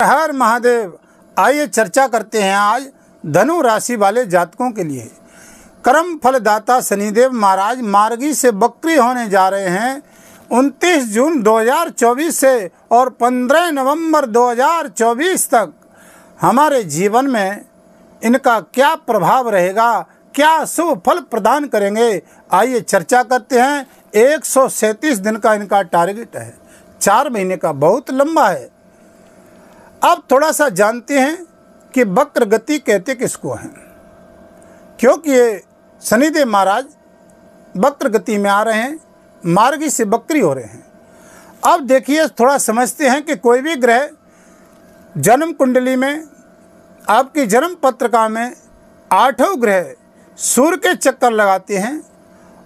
हर महादेव। आइए चर्चा करते हैं आज धनु राशि वाले जातकों के लिए। कर्म फलदाता शनिदेव महाराज मार्गी से बकरी होने जा रहे हैं 29 जून 2024 से और 15 नवंबर 2024 तक। हमारे जीवन में इनका क्या प्रभाव रहेगा, क्या शुभ फल प्रदान करेंगे, आइए चर्चा करते हैं। 137 दिन का इनका टारगेट है, 4 महीने का, बहुत लंबा है। अब थोड़ा सा जानते हैं कि वक्र गति कहते किसको हैं, क्योंकि ये शनिदेव महाराज वक्र गति में आ रहे हैं, मार्गी से बकरी हो रहे हैं। अब देखिए, थोड़ा समझते हैं कि कोई भी ग्रह जन्म कुंडली में, आपकी जन्म पत्रिका में 8 ग्रह सूर्य के चक्कर लगाते हैं,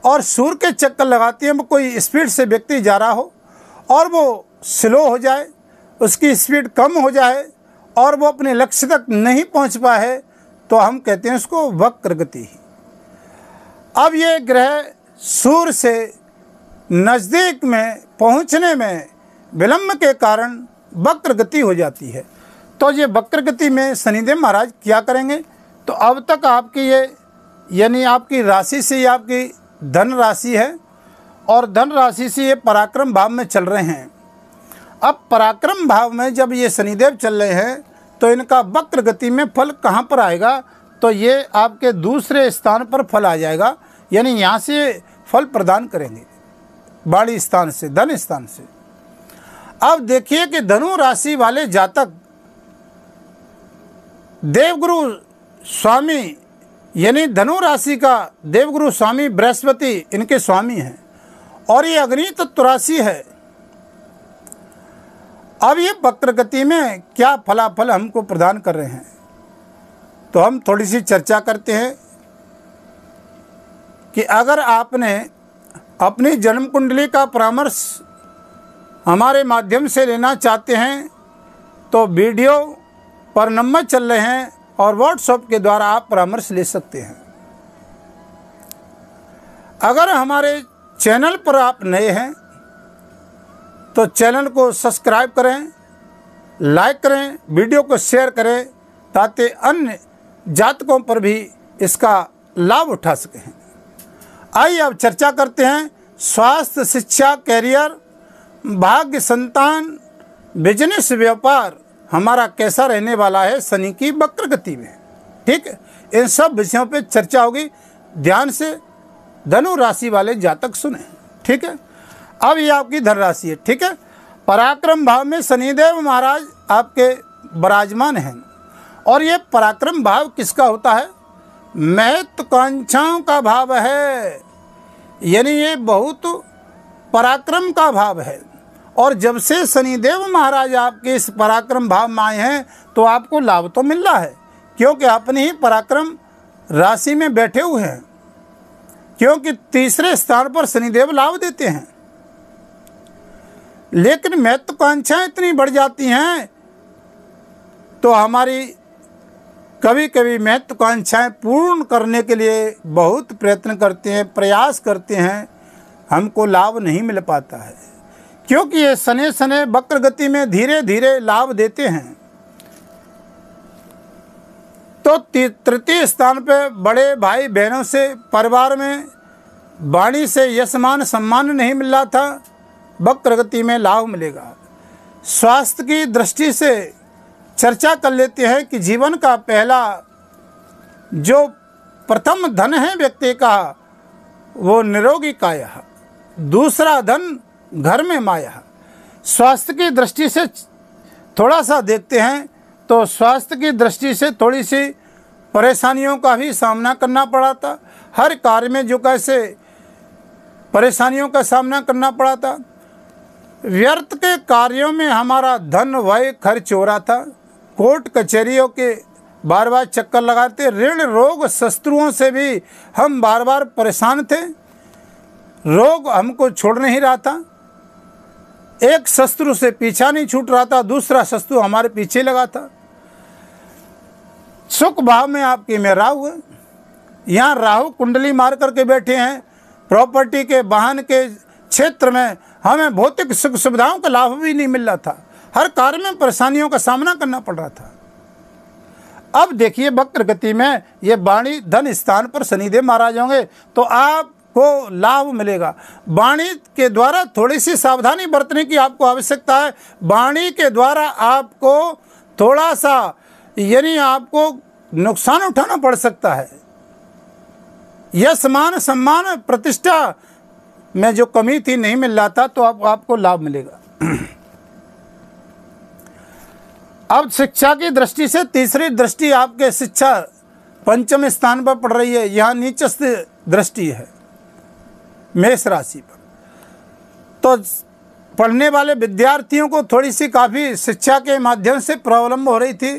और सूर्य के चक्कर लगाते हैं, वो कोई स्पीड से व्यक्ति जा रहा हो और वो स्लो हो जाए, उसकी स्पीड कम हो जाए और वो अपने लक्ष्य तक नहीं पहुंच पाए, तो हम कहते हैं उसको वक्र गति। अब ये ग्रह सूर्य से नज़दीक में पहुंचने में विलंब के कारण वक्र गति हो जाती है। तो ये वक्र गति में शनिदेव महाराज क्या करेंगे? तो अब तक आपकी ये यानी आपकी राशि से ये आपकी धन राशि है, और धन राशि से ये पराक्रम भाव में चल रहे हैं। अब पराक्रम भाव में जब ये शनिदेव चल रहे हैं तो इनका वक्र गति में फल कहाँ पर आएगा? तो ये आपके दूसरे स्थान पर फल आ जाएगा, यानी यहाँ से फल प्रदान करेंगे, वाणी स्थान से, धन स्थान से। अब देखिए कि धनु राशि वाले जातक देवगुरु स्वामी, यानी धनु राशि का देवगुरु स्वामी बृहस्पति इनके स्वामी हैं, और ये अग्नि तत्व राशि है। अब ये वक्र गति में क्या फलाफल हमको प्रदान कर रहे हैं, तो हम थोड़ी सी चर्चा करते हैं कि अगर आपने अपनी जन्म कुंडली का परामर्श हमारे माध्यम से लेना चाहते हैं तो वीडियो पर नंबर चल रहे हैं और व्हाट्सएप के द्वारा आप परामर्श ले सकते हैं। अगर हमारे चैनल पर आप नए हैं तो चैनल को सब्सक्राइब करें, लाइक करें, वीडियो को शेयर करें, ताकि अन्य जातकों पर भी इसका लाभ उठा सकें। आइए अब चर्चा करते हैं स्वास्थ्य, शिक्षा, कैरियर, भाग्य, संतान, बिजनेस, व्यापार हमारा कैसा रहने वाला है शनि की वक्र गति में। ठीक है, इन सब विषयों पे चर्चा होगी। ध्यान से धनु राशि वाले जातक सुने। ठीक है, अब ये आपकी धन राशि है। ठीक है, पराक्रम भाव में शनिदेव महाराज आपके विराजमान हैं, और ये पराक्रम भाव किसका होता है? महत्वाकांक्षाओं का भाव है, यानी ये बहुत पराक्रम का भाव है। और जब से शनिदेव महाराज आपके इस पराक्रम भाव में आए हैं तो आपको लाभ तो मिल रहा है, क्योंकि अपने ही पराक्रम राशि में बैठे हुए हैं, क्योंकि तीसरे स्थान पर शनिदेव लाभ देते हैं। लेकिन महत्वाकांक्षाएं इतनी बढ़ जाती हैं तो हमारी कभी कभी महत्वाकांक्षाएं पूर्ण करने के लिए बहुत प्रयत्न करते हैं, प्रयास करते हैं, हमको लाभ नहीं मिल पाता है, क्योंकि ये शनि वक्र गति में धीरे धीरे लाभ देते हैं। तो तृतीय स्थान पे बड़े भाई बहनों से, परिवार में वाणी से यश मान सम्मान नहीं मिल रहा था, वक्र गति में लाभ मिलेगा। स्वास्थ्य की दृष्टि से चर्चा कर लेते हैं कि जीवन का पहला जो प्रथम धन है व्यक्ति का, वो निरोगी काया, दूसरा धन घर में माया। स्वास्थ्य की दृष्टि से थोड़ा सा देखते हैं तो स्वास्थ्य की दृष्टि से थोड़ी सी परेशानियों का भी सामना करना पड़ा था। हर कार्य में जो कैसे परेशानियों का सामना करना पड़ा था। व्यर्थ के कार्यों में हमारा धन व्यय खर्च हो रहा था। कोर्ट कचहरियों के बार बार चक्कर लगाते, ऋण रोग शत्रुओं से भी हम बार बार परेशान थे। रोग हमको छोड़ नहीं रहा था, एक शत्रु से पीछा नहीं छूट रहा था, दूसरा शत्रु हमारे पीछे लगा था। सुख भाव में आपके में राहु है, यहाँ राहु कुंडली मार करके बैठे हैं। प्रॉपर्टी के, वाहन के क्षेत्र में हमें भौतिक सुख सुविधाओं का लाभ भी नहीं मिल रहा था। हर कार्य में परेशानियों का सामना करना पड़ रहा था। अब देखिए वक्र गति में ये वाणी धन स्थान पर शनिदेव महाराज होंगे तो आपको लाभ मिलेगा। वाणी के द्वारा थोड़ी सी सावधानी बरतने की आपको आवश्यकता है। वाणी के द्वारा आपको थोड़ा सा यानी आपको नुकसान उठाना पड़ सकता है। यश मान सम्मान प्रतिष्ठा में जो कमी थी नहीं मिल रहा था तो आपको लाभ मिलेगा। अब शिक्षा की दृष्टि से तीसरी दृष्टि आपके शिक्षा पंचम स्थान पर पड़ रही है। यहाँ नीचस्थ दृष्टि है मेष राशि पर। तो पढ़ने वाले विद्यार्थियों को थोड़ी सी काफ़ी शिक्षा के माध्यम से प्रॉब्लम हो रही थी।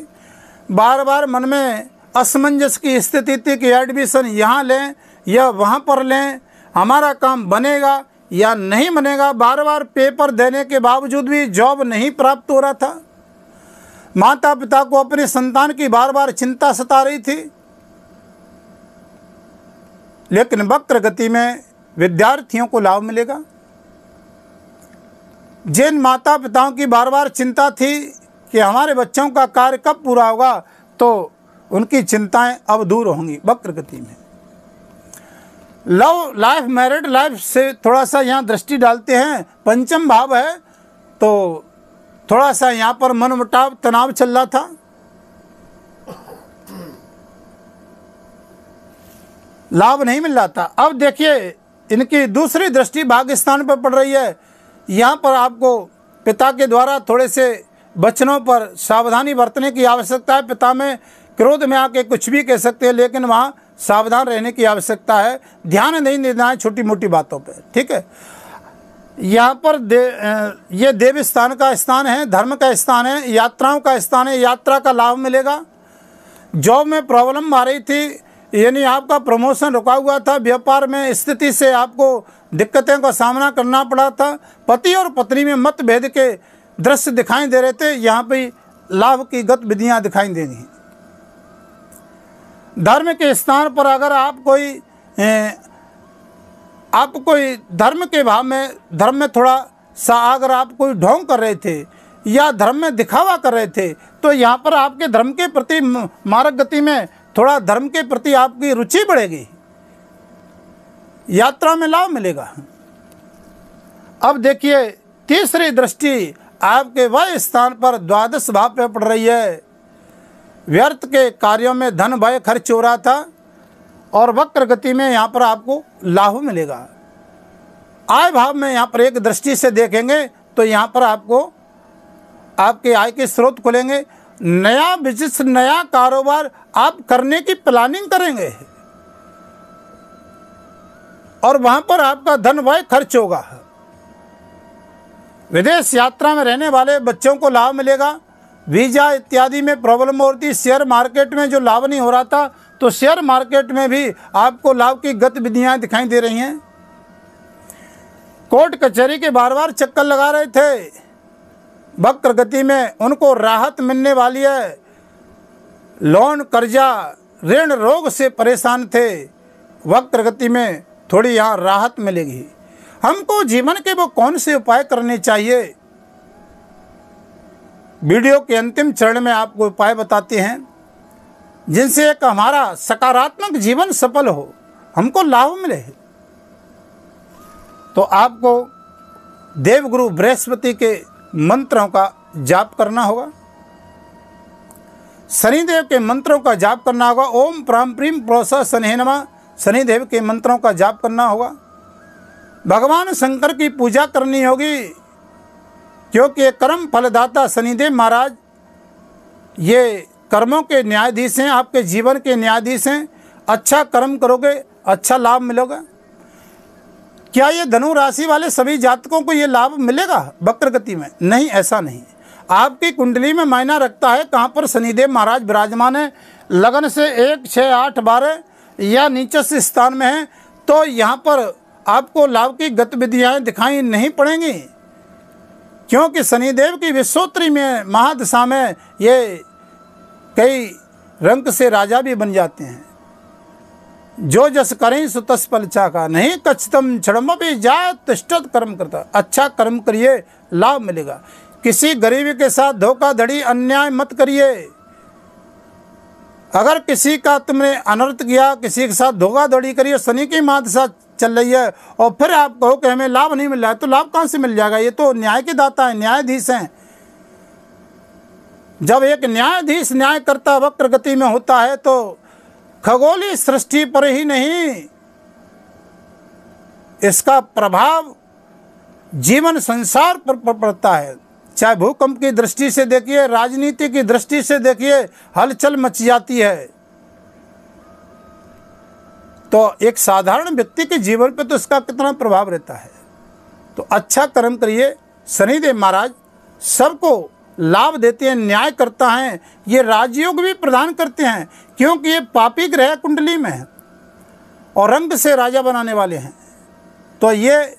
बार बार मन में असमंजस की स्थिति थी कि एडमिशन यहाँ लें या वहाँ पर लें, हमारा काम बनेगा या नहीं बनेगा। बार बार पेपर देने के बावजूद भी जॉब नहीं प्राप्त हो रहा था। माता पिता को अपने संतान की बार बार चिंता सता रही थी। लेकिन वक्र गति में विद्यार्थियों को लाभ मिलेगा। जिन माता पिताओं की बार बार चिंता थी कि हमारे बच्चों का कार्य कब पूरा होगा, तो उनकी चिंताएं अब दूर होंगी वक्र गति में। लव लाइफ मैरिड लाइफ से थोड़ा सा यहाँ दृष्टि डालते हैं। पंचम भाव है तो थोड़ा सा यहाँ पर मनमुटाव तनाव चल रहा था। लाभ नहीं मिल रहा था। अब देखिए इनकी दूसरी दृष्टि भाग्य स्थान पर पड़ रही है। यहाँ पर आपको पिता के द्वारा थोड़े से वचनों पर सावधानी बरतने की आवश्यकता है। पिता में क्रोध में आके कुछ भी कह सकते हैं, लेकिन वहाँ सावधान रहने की आवश्यकता है। ध्यान नहीं देना है छोटी मोटी बातों पे, ठीक है। यहाँ पर ये देव स्थान का स्थान है, धर्म का स्थान है, यात्राओं का स्थान है। यात्रा का लाभ मिलेगा। जॉब में प्रॉब्लम आ रही थी, यानी आपका प्रमोशन रुका हुआ था। व्यापार में स्थिति से आपको दिक्कतें का सामना करना पड़ा था। पति और पत्नी में मतभेद के दृश्य दिखाई दे रहे थे। यहाँ पे लाभ की गतिविधियाँ दिखाई देंगी। धर्म के स्थान पर अगर आप कोई धर्म के भाव में, धर्म में थोड़ा सा अगर आप कोई ढोंग कर रहे थे या धर्म में दिखावा कर रहे थे, तो यहाँ पर आपके धर्म के प्रति मार्ग गति में थोड़ा धर्म के प्रति आपकी रुचि बढ़ेगी। यात्रा में लाभ मिलेगा। अब देखिए तीसरी दृष्टि आपके वह स्थान पर द्वादश भाव पे पड़ रही है। व्यर्थ के कार्यों में धन व्यय खर्च हो रहा था और वक्र गति में यहाँ पर आपको लाभ मिलेगा। आय भाव में यहाँ पर एक दृष्टि से देखेंगे तो यहाँ पर आपको आपके आय के स्रोत खुलेंगे। नया बिजनेस, नया कारोबार आप करने की प्लानिंग करेंगे और वहाँ पर आपका धन व्यय खर्च होगा। विदेश यात्रा में रहने वाले बच्चों को लाभ मिलेगा। वीजा इत्यादि में प्रॉब्लम होती। शेयर मार्केट में जो लाभ नहीं हो रहा था, तो शेयर मार्केट में भी आपको लाभ की गतिविधियां दिखाई दे रही हैं। कोर्ट कचहरी के बार बार चक्कर लगा रहे थे, वक्र गति में उनको राहत मिलने वाली है। लोन, कर्जा, ऋण, रोग से परेशान थे, वक्र गति में थोड़ी यहाँ राहत मिलेगी। हमको जीवन के वो कौन से उपाय करने चाहिए, वीडियो के अंतिम चरण में आपको उपाय बताते हैं जिनसे एक हमारा सकारात्मक जीवन सफल हो, हमको लाभ मिले। तो आपको देवगुरु बृहस्पति के मंत्रों का जाप करना होगा। शनिदेव के मंत्रों का जाप करना होगा। ओम प्राम प्रीम प्रोसा शनि नमः, शनिदेव के मंत्रों का जाप करना होगा। भगवान शंकर की पूजा करनी होगी, क्योंकि ये कर्म फलदाता शनिदेव महाराज ये कर्मों के न्यायाधीश हैं, आपके जीवन के न्यायाधीश हैं। अच्छा कर्म करोगे, अच्छा लाभ मिलेगा। क्या ये धनु राशि वाले सभी जातकों को ये लाभ मिलेगा वक्र गति में? नहीं, ऐसा नहीं। आपकी कुंडली में मायना रखता है कहाँ पर शनिदेव महाराज विराजमान है। लगन से 1, 6, 8, 12 या नीचस्थ स्थान में है, तो यहाँ पर आपको लाभ की गतिविधियाँ दिखाई नहीं पड़ेंगी, क्योंकि शनिदेव की विश्वोत्तरी में महादशा में ये कई रंग से राजा भी बन जाते हैं। जो जस करें सो तस फल चाका, नहीं कछतम क्षणम भी जा तिष्ठत कर्म करता। अच्छा कर्म करिए, लाभ मिलेगा। किसी गरीब के साथ धोखाधड़ी अन्याय मत करिए। अगर किसी का तुमने अनर्थ किया, किसी के साथ धोखाधड़ी करिए, शनि की महादशा चल रही है और फिर आप कहो कि हमें लाभ नहीं मिल रहा है, तो लाभ कहाँ से मिल जाएगा? ये तो न्याय के दाता है, न्यायाधीश हैं। जब एक न्यायाधीश न्याय करता वक्र गति में होता है तो खगोलीय सृष्टि पर ही नहीं, इसका प्रभाव जीवन संसार पर पड़ता है। चाहे भूकंप की दृष्टि से देखिए, राजनीति की दृष्टि से देखिए, हलचल मच जाती है। तो एक साधारण व्यक्ति के जीवन पे तो इसका कितना प्रभाव रहता है। तो अच्छा कर्म करिए। शनिदेव महाराज सबको लाभ देते हैं, न्याय करता है, ये राजयोग भी प्रदान करते हैं, क्योंकि ये पापी ग्रह कुंडली में है और रंग से राजा बनाने वाले हैं। तो ये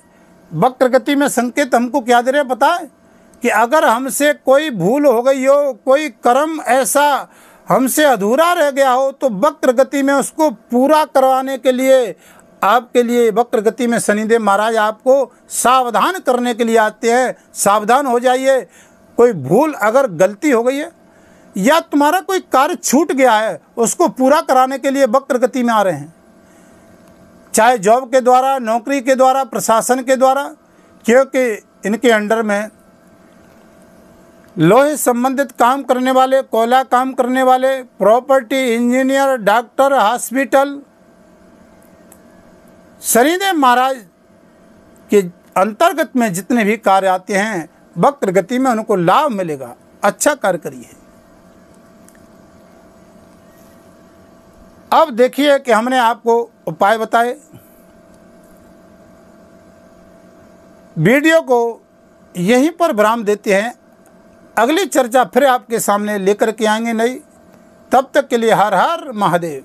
वक्र गति में संकेत हमको क्या दे रहे हैं पता है? कि अगर हमसे कोई भूल हो गई हो, कोई कर्म ऐसा हमसे अधूरा रह गया हो, तो वक्र गति में उसको पूरा करवाने के लिए आपके लिए वक्र गति में शनिदेव महाराज आपको सावधान करने के लिए आते हैं। सावधान हो जाइए। कोई भूल अगर गलती हो गई है या तुम्हारा कोई कार्य छूट गया है, उसको पूरा कराने के लिए वक्र गति में आ रहे हैं, चाहे जॉब के द्वारा, नौकरी के द्वारा, प्रशासन के द्वारा, क्योंकि इनके अंडर में लोहे संबंधित काम करने वाले, कोयला काम करने वाले, property, engineer, doctor, hospital, Shanidev Maharaj के अंतर्गत में जितने भी कार्य आते हैं वक्र गति में उनको लाभ मिलेगा। अच्छा कार्य करिए। अब देखिए कि हमने आपको उपाय बताए। वीडियो को यहीं पर विराम देते हैं। अगली चर्चा फिर आपके सामने लेकर के आएंगे नई। तब तक के लिए हर हर महादेव।